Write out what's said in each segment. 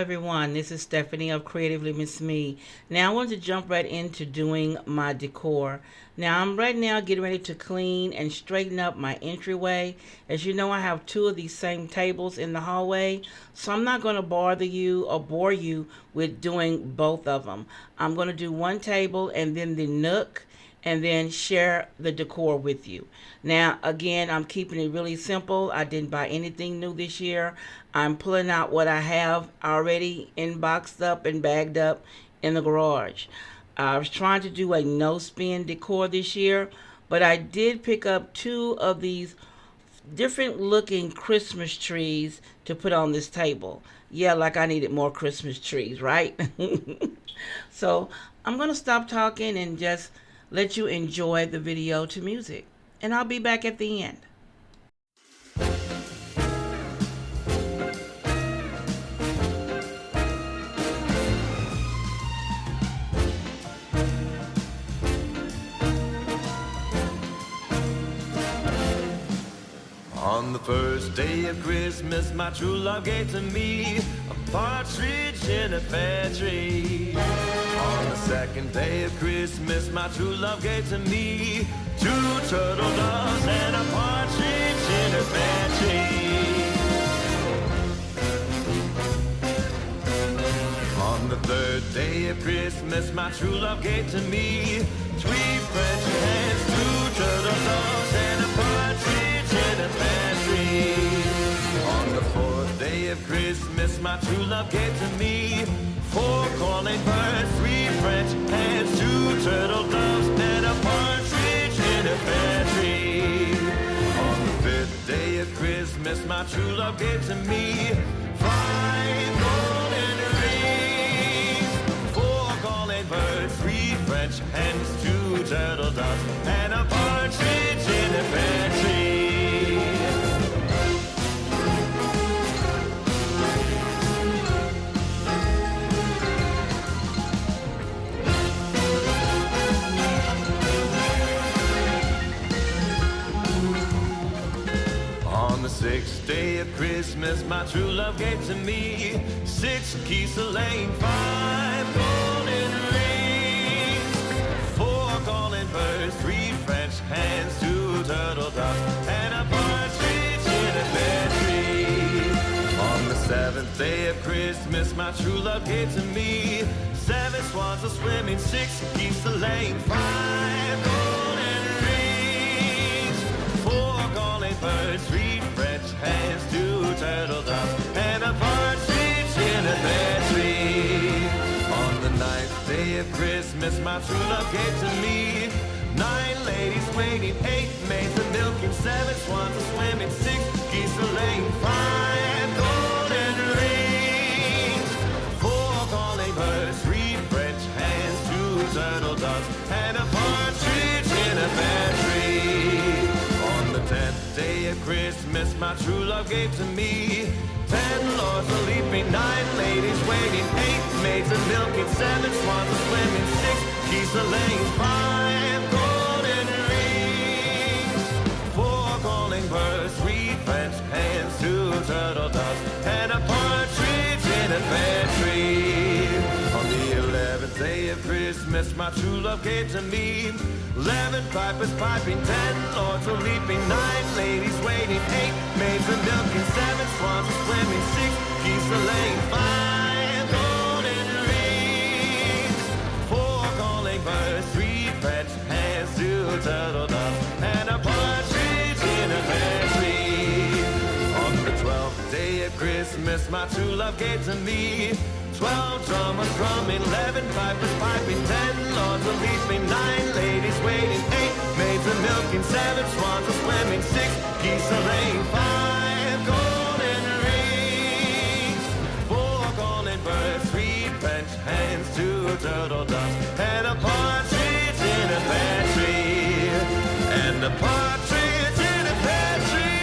everyone, this is Stephanie of CreativelyMsMe. Now I want to jump right into doing my decor. Now I'm right now getting ready to clean and straighten up my entryway. As you know, I have two of these same tables in the hallway, so I'm not going to bother you or bore you with doing both of them. I'm going to do one table and then the nook, and then share the decor with you. Now, again, I'm keeping it really simple. I didn't buy anything new this year. I'm pulling out what I have already boxed up and bagged up in the garage. I was trying to do a no-spin decor this year, but I did pick up two of these different looking Christmas trees to put on this table. Yeah, like I needed more Christmas trees, right? So I'm going to stop talking and just let you enjoy the video to music, and I'll be back at the end. On the first day of Christmas, my true love gave to me a partridge in a pear tree. On the second day of Christmas, my true love gave to me two turtle doves and a partridge in a pear tree. On the third day of Christmas, my true love gave to me three French hens, two turtle doves and a partridge in a pear tree. On the fourth day of Christmas, my true love gave to me four calling birds, three French hens, two turtle doves, and a partridge in a pear tree. On the fifth day of Christmas, my true love gave to me five golden rings, four calling birds, three French hens, two turtle doves, and a partridge in a pear tree. On the sixth day of Christmas, my true love gave to me six geese laying, five golden rings, four calling birds, three French hens, two turtle doves, and a partridge in a pear tree. On the seventh day of Christmas, my true love gave to me seven swans a swimming, six geese laying, five golden rings, four calling birds, three French hens, two turtle doves, and a partridge in a pear tree. On the ninth day of Christmas, my true love gave to me nine ladies waiting, eight maids a milking, seven swans a swimming, six geese a laying, five golden rings, four calling birds, three French hens, two turtle doves, and a partridge in a pear tree. On the 10th day of Christmas, my true love gave to me 10 lords a leaping, nine ladies waiting, eight maids a milking, seven swans a swimming, six geese a laying, five golden rings, four calling birds, three French hens, two turtle doves, and a partridge in a pear tree. On the 11th day of Christmas, my true love gave to me 11 pipers piping, 10 lords a leaping, nine ladies waiting, eight maids a milking, seven swans a swimming, six geese a laying, five golden rings, four calling birds, three French hens, two turtle doves, and a partridge in a pear tree. On the 12th day of Christmas, my true love gave to me 12 drummers drumming, 11 pipers piping, 10 lords a leaping, nine ladies waiting, eight maids a milking, seven swans a swimming, six geese a laying, five golden rings, four calling birds, three French hens, two turtle doves, and a partridge in a pear tree, and a partridge in a pear tree.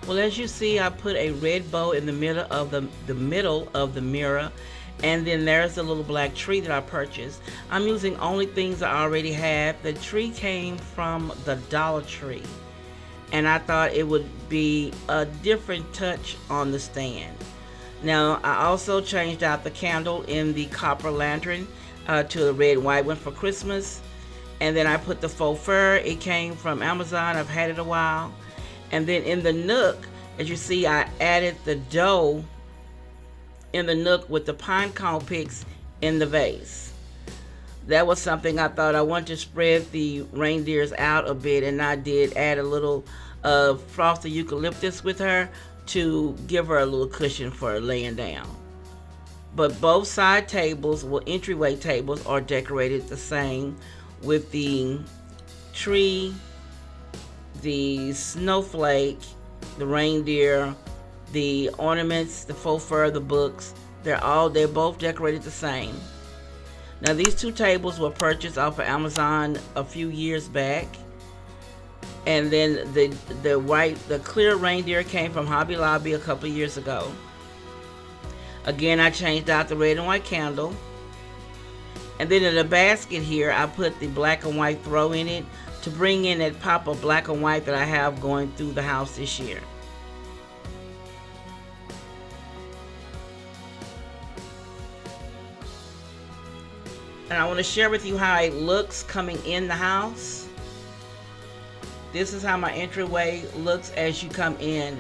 Well, as you see, I put a red bow in the middle of the middle of the mirror, and then there's a little black tree that I purchased. I'm using only things I already have. The tree came from the Dollar Tree, and I thought it would be a different touch on the stand. Now, I also changed out the candle in the copper lantern to a red and white one for Christmas. And then I put the faux fur. It came from Amazon. I've had it a while. And then in the nook, as you see, I added the dough in the nook with the pine cone picks in the vase. That was something I thought I wanted to spread the reindeers out a bit, and I did add a little frosted eucalyptus with her to give her a little cushion for laying down. But both side tables, well, entryway tables, are decorated the same with the tree, the snowflake, the reindeer, the ornaments, the faux fur, the books. They're both decorated the same. Now, these two tables were purchased off of Amazon a few years back, And then the clear reindeer came from Hobby Lobby a couple of years ago. Again, I changed out the red and white candle. And then in the basket here, I put the black and white throw in it to bring in that pop of black and white that I have going through the house this year. And I want to share with you how it looks coming in the house. This is how my entryway looks as you come in,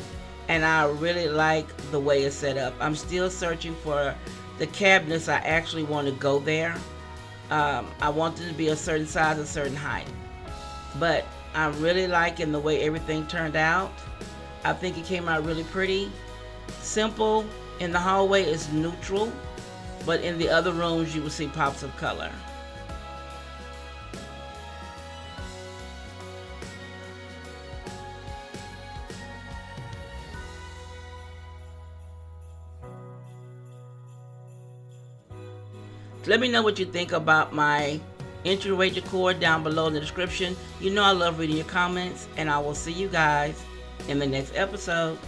and I really like the way it's set up. I'm still searching for the cabinets I actually want to go there. I want them to be a certain size, a certain height. But I'm really liking the way everything turned out. I think it came out really pretty. Simple. In the hallway is neutral, but in the other rooms you will see pops of color. Let me know what you think about my entryway decor down below in the description. You know I love reading your comments, and I will see you guys in the next episode.